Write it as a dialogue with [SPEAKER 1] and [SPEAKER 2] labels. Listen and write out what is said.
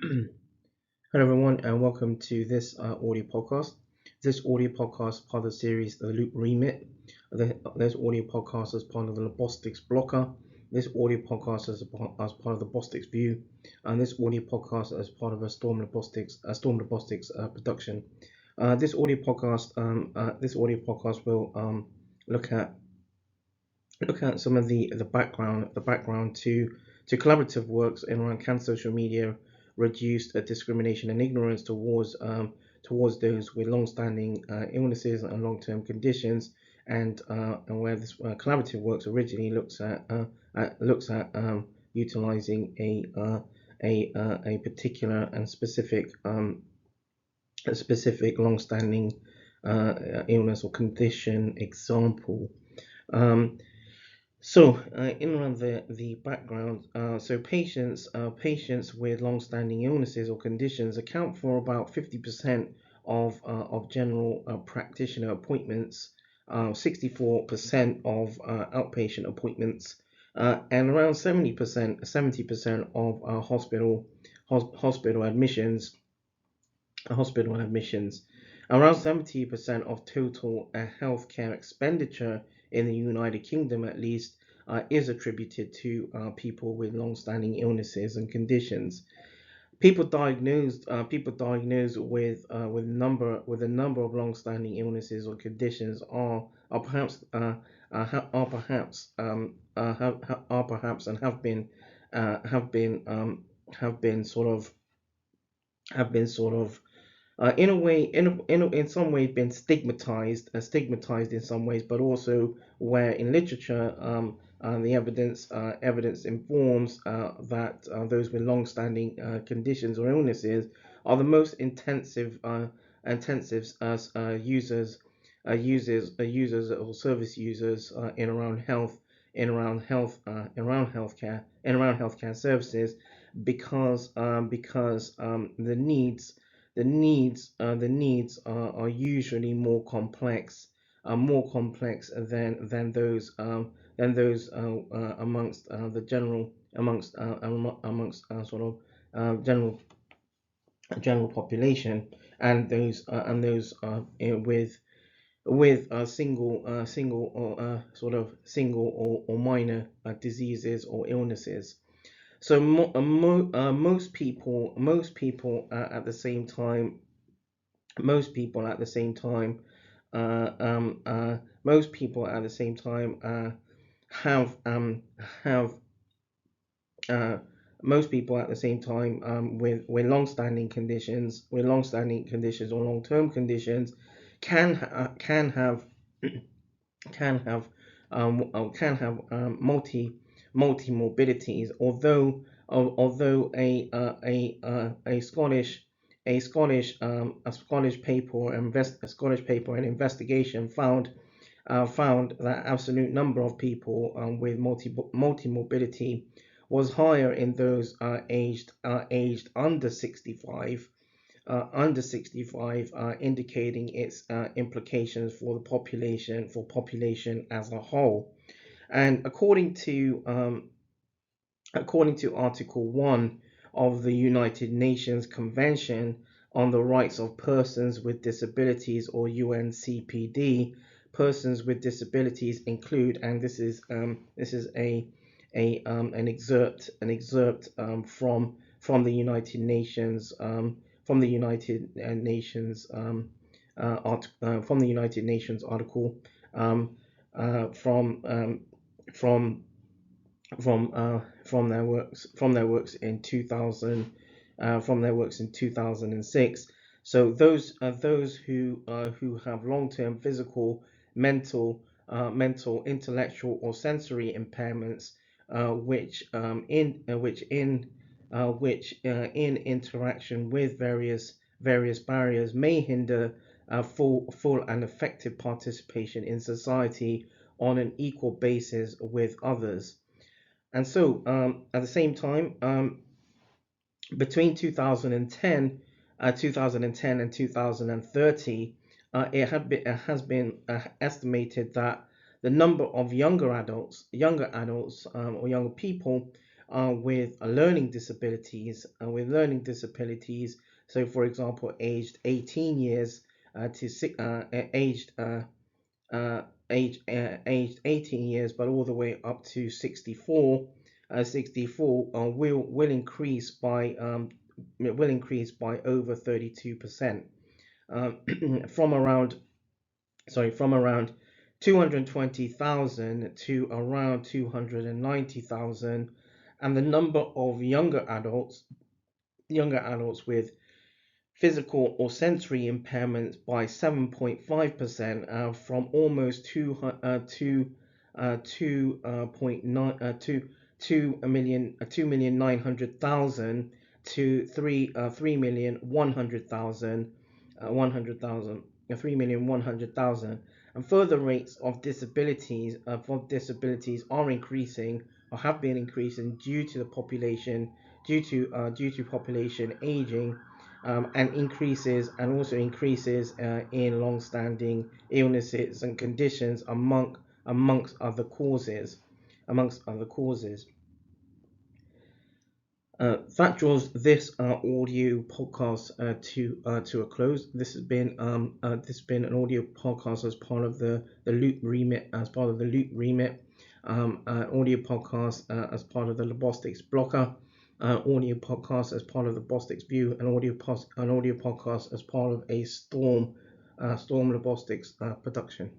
[SPEAKER 1] Hello, everyone, and welcome to this audio podcast. This audio podcast is part of the series The Loop Remit. This audio podcast is part of the Labosztix Bloca. This audio podcast is as part of the Labosztix View, and this audio podcast is part of a Storm Labosztix production. This audio podcast will look at some of the background to collaborative works in around cancer social media, reduced discrimination and ignorance towards those with long-standing illnesses and long-term conditions, and where this collaborative works originally looks at utilizing a particular and specific long-standing illness or condition example. In around the background, patients with long-standing illnesses or conditions account for about 50% of general practitioner appointments, 64% of outpatient appointments, and around 70% of hospital admissions. Around 70% of total healthcare expenditure in the United Kingdom, at least, is attributed to people with long-standing illnesses and conditions. People diagnosed with a number of long-standing illnesses or conditions are perhaps and have been sort of in a way, in some way, been stigmatized in some ways, but also where in literature, the evidence informs that those with long-standing conditions or illnesses are the most intensive users or service users in around healthcare services, because the needs are usually more complex than those amongst the general general population, and those with single or minor diseases or illnesses. So most people at the same time, most people at the same time, most people at the same time have have most people at the same time with long-standing conditions, or long-term conditions, can have multi morbidities. Although a Scottish paper and investigation found that absolute number of people with multi morbidity was higher in those aged under 65, indicating its implications for the population as a whole. And according to Article 1 of the United Nations Convention on the Rights of Persons with Disabilities, or UNCPD, persons with disabilities include, and this is an excerpt from the United Nations from the United Nations article, from their works in 2006. So those who have long-term physical, mental, intellectual, or sensory impairments, which in interaction with various barriers may hinder full and effective participation in society on an equal basis with others. And so, at the same time, between 2010 and 2030, it has been estimated that the number of younger adults or younger people with learning disabilities. So, for example, aged 18 years to aged aged 18 years, but all the way up to 64. 64 will increase by over 32%, from around from around 220,000 to around 290,000, and the number of younger adults with physical or sensory impairments by 7.5%, from almost 2.900,000 to 3,100,000, and further rates of disabilities are increasing, or have been increasing, due to population aging, and also increases in long-standing illnesses and conditions, amongst other causes. That draws this audio podcast to a close. This has been an audio podcast as part of the Loop Remit, audio podcast as part of the Labosztix Bloca, audio podcast as part of the Labosztix View, and audio podcast as part of a Storm Labosztix production.